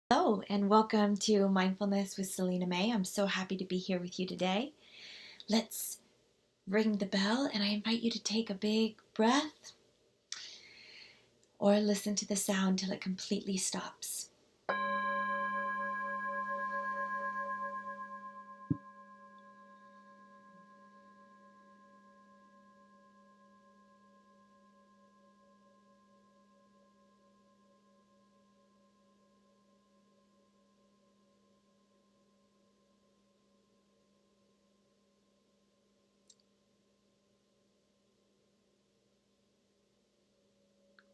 Hello, and welcome to Mindfulness with Salina May. I'm so happy to be here with you today. Let's ring the bell, and I invite you to take a big breath or listen to the sound till it completely stops.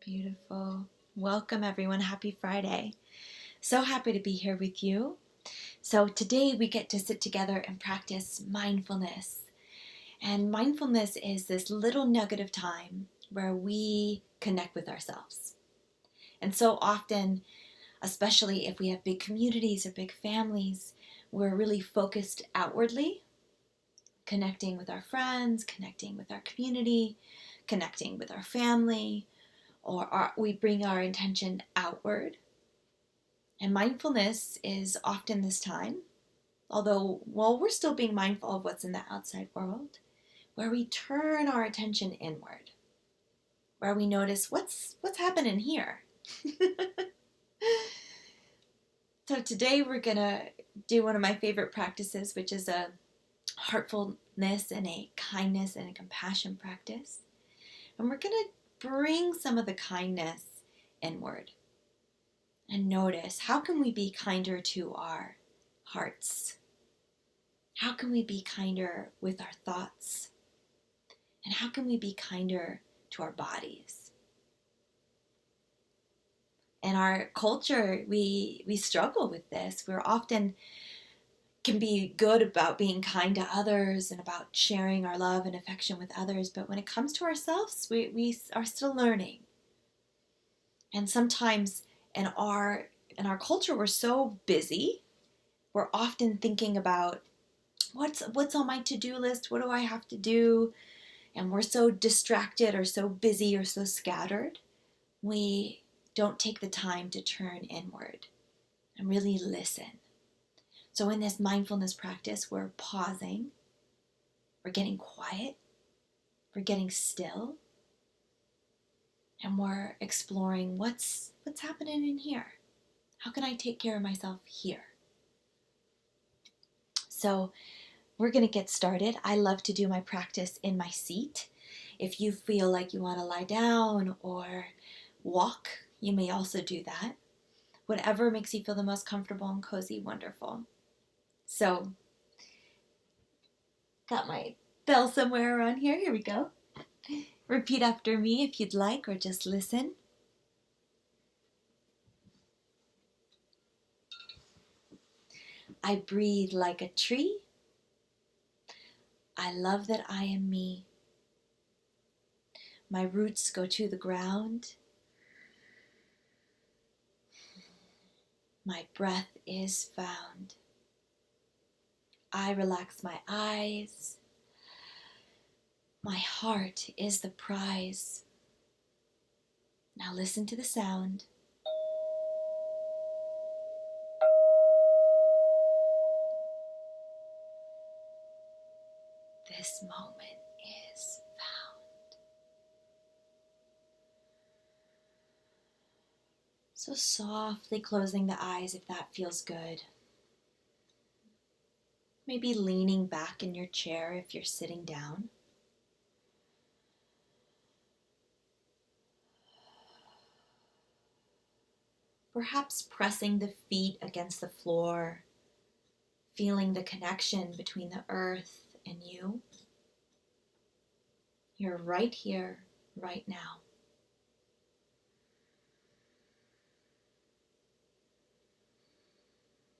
Beautiful. Welcome, everyone. Happy Friday. So happy to be here with you. So today we get to sit together and practice mindfulness. And mindfulness is this little nugget of time where we connect with ourselves. And so often, especially if we have big communities or big families, we're really focused outwardly, connecting with our friends, connecting with our community, connecting with our family, or we bring our intention outward. And mindfulness is often this time, although we're still being mindful of what's in the outside world, where we turn our attention inward, where we notice what's happening here. So today we're gonna do one of my favorite practices, which is a heartfulness and a kindness and a compassion practice. And we're gonna bring some of the kindness inward and notice, how can we be kinder to our hearts? How can we be kinder with our thoughts? And how can we be kinder to our bodies? In our culture, we struggle with this. We're often can be good about being kind to others and about sharing our love and affection with others, but when it comes to ourselves, we are still learning. And sometimes in our culture, we're so busy, we're often thinking about what's on my to-do list, what do I have to do, and we're so distracted or so busy or so scattered, we don't take the time to turn inward and really listen. So in this mindfulness practice, we're pausing, we're getting quiet, we're getting still, and we're exploring what's happening in here. How can I take care of myself here? So we're going to get started. I love to do my practice in my seat. If you feel like you want to lie down or walk, you may also do that. Whatever makes you feel the most comfortable and cozy, wonderful. So, got my bell somewhere around here. Here we go. Repeat after me if you'd like, or just listen. I breathe like a tree. I love that I am me. My roots go to the ground. My breath is found. I relax my eyes. My heart is the prize. Now listen to the sound. This moment is found. So softly closing the eyes if that feels good. Maybe leaning back in your chair if you're sitting down. Perhaps pressing the feet against the floor, feeling the connection between the earth and you. You're right here, right now.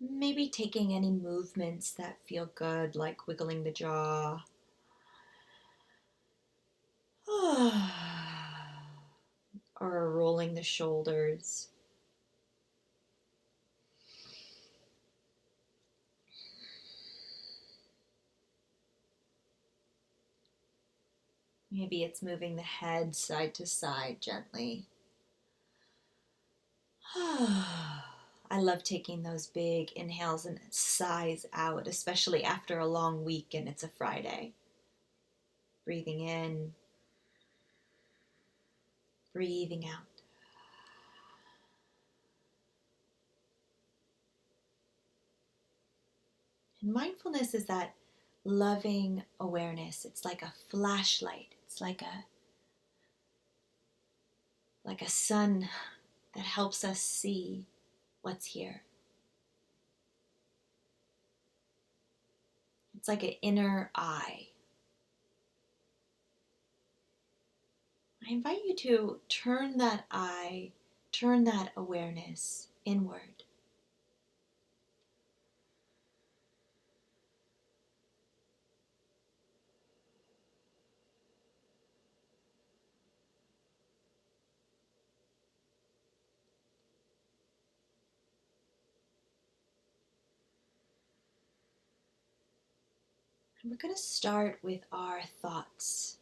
Maybe taking any movements that feel good, like wiggling the jaw. Or rolling the shoulders. Maybe it's moving the head side to side gently. I love taking those big inhales and sighs out, especially after a long week and it's a Friday. Breathing in, breathing out. And mindfulness is that loving awareness. It's like a flashlight. It's like a sun that helps us see what's here. It's like an inner eye. I invite you to turn that eye, turn that awareness inward. And we're going to start with our thoughts.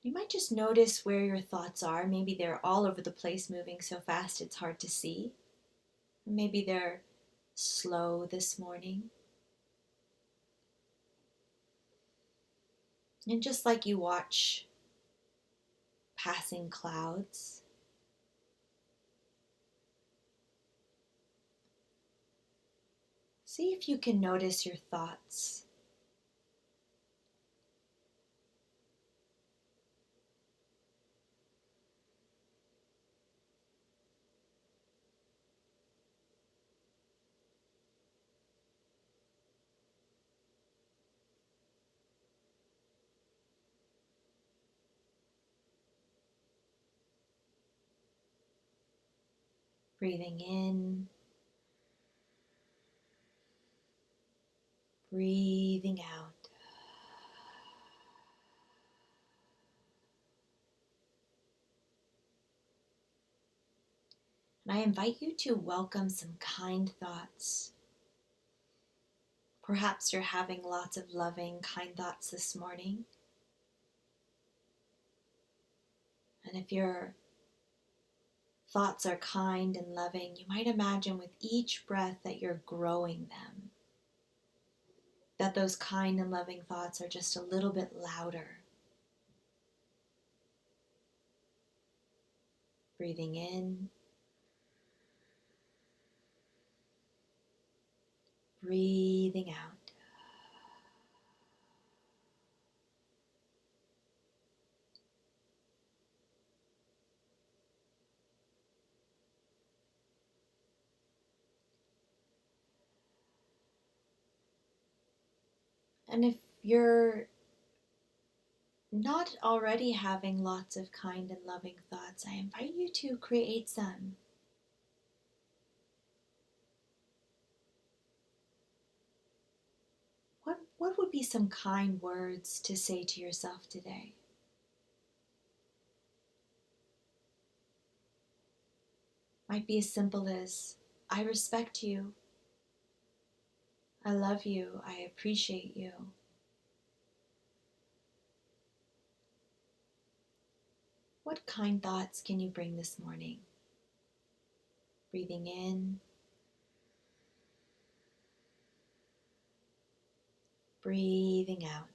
You might just notice where your thoughts are. Maybe they're all over the place, moving so fast it's hard to see. Maybe they're slow this morning. And just like you watch passing clouds, see if you can notice your thoughts. Breathing in, breathing out. And I invite you to welcome some kind thoughts. Perhaps you're having lots of loving, kind thoughts this morning. And if your thoughts are kind and loving, you might imagine with each breath that you're growing them. That those kind and loving thoughts are just a little bit louder. Breathing in, breathing out. And if you're not already having lots of kind and loving thoughts, I invite you to create some. What would be some kind words to say to yourself today? Might be as simple as, I respect you, I love you, I appreciate you. What kind thoughts can you bring this morning? Breathing in, breathing out.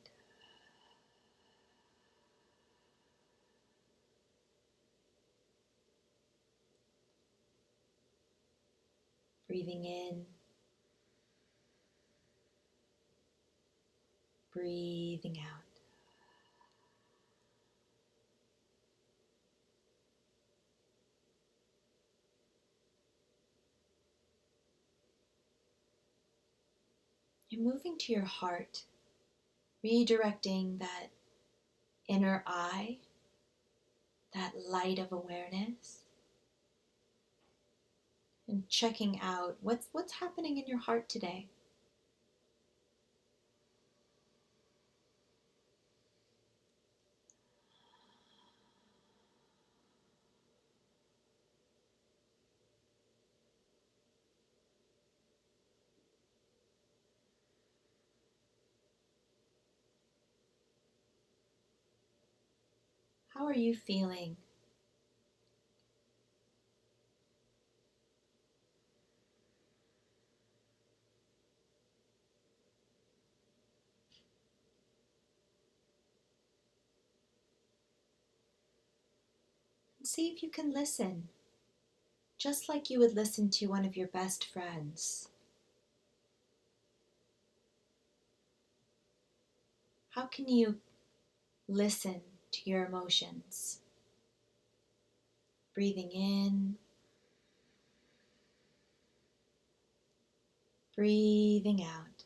Breathing in, breathing out. And moving to your heart, redirecting that inner eye, that light of awareness, and checking out what's happening in your heart today. How are you feeling And see if you can listen, just like you would listen to one of your best friends. How can you listen to your emotions? Breathing in, breathing out.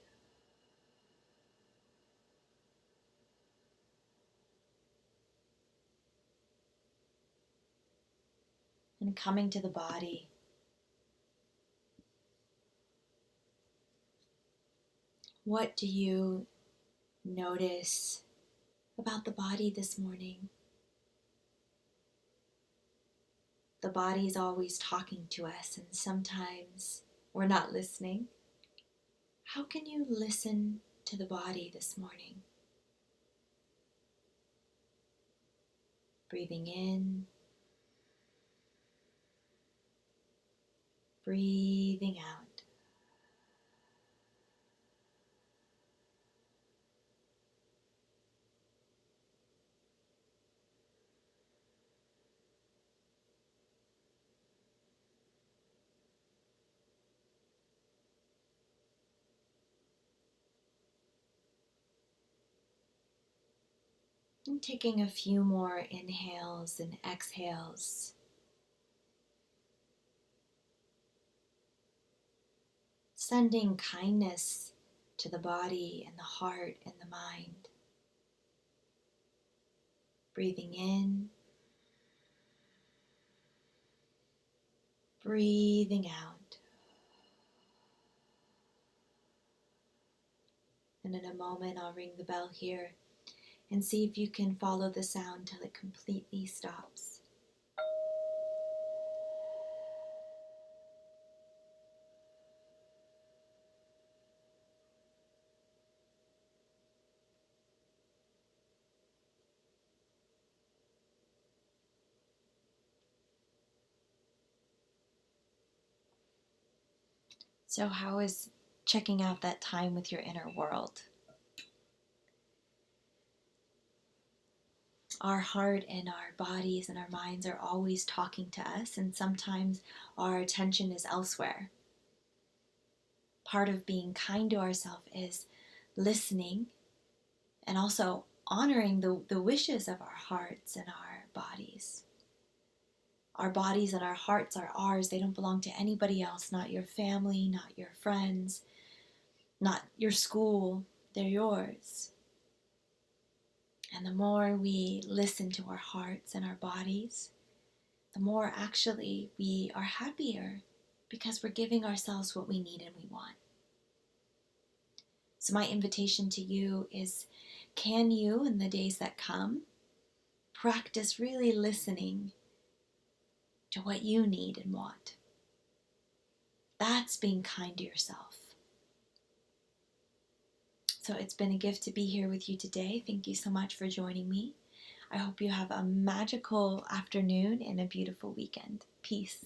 And coming to the body. What do you notice about the body this morning? The body is always talking to us, and sometimes we're not listening. How can you listen to the body this morning? Breathing in, breathing out. And taking a few more inhales and exhales. Sending kindness to the body and the heart and the mind. Breathing in, breathing out. And in a moment, I'll ring the bell here and see if you can follow the sound till it completely stops. So how is checking out that time with your inner world? Our heart and our bodies and our minds are always talking to us, and sometimes our attention is elsewhere. Part of being kind to ourselves is listening and also honoring the wishes of our hearts and our bodies. Our bodies and our hearts are ours. They don't belong to anybody else, not your family, not your friends, not your school. They're yours. And the more we listen to our hearts and our bodies, the more actually we are happier because we're giving ourselves what we need and we want. So my invitation to you is, can you, in the days that come, practice really listening to what you need and want? That's being kind to yourself. So it's been a gift to be here with you today. Thank you so much for joining me. I hope you have a magical afternoon and a beautiful weekend. Peace.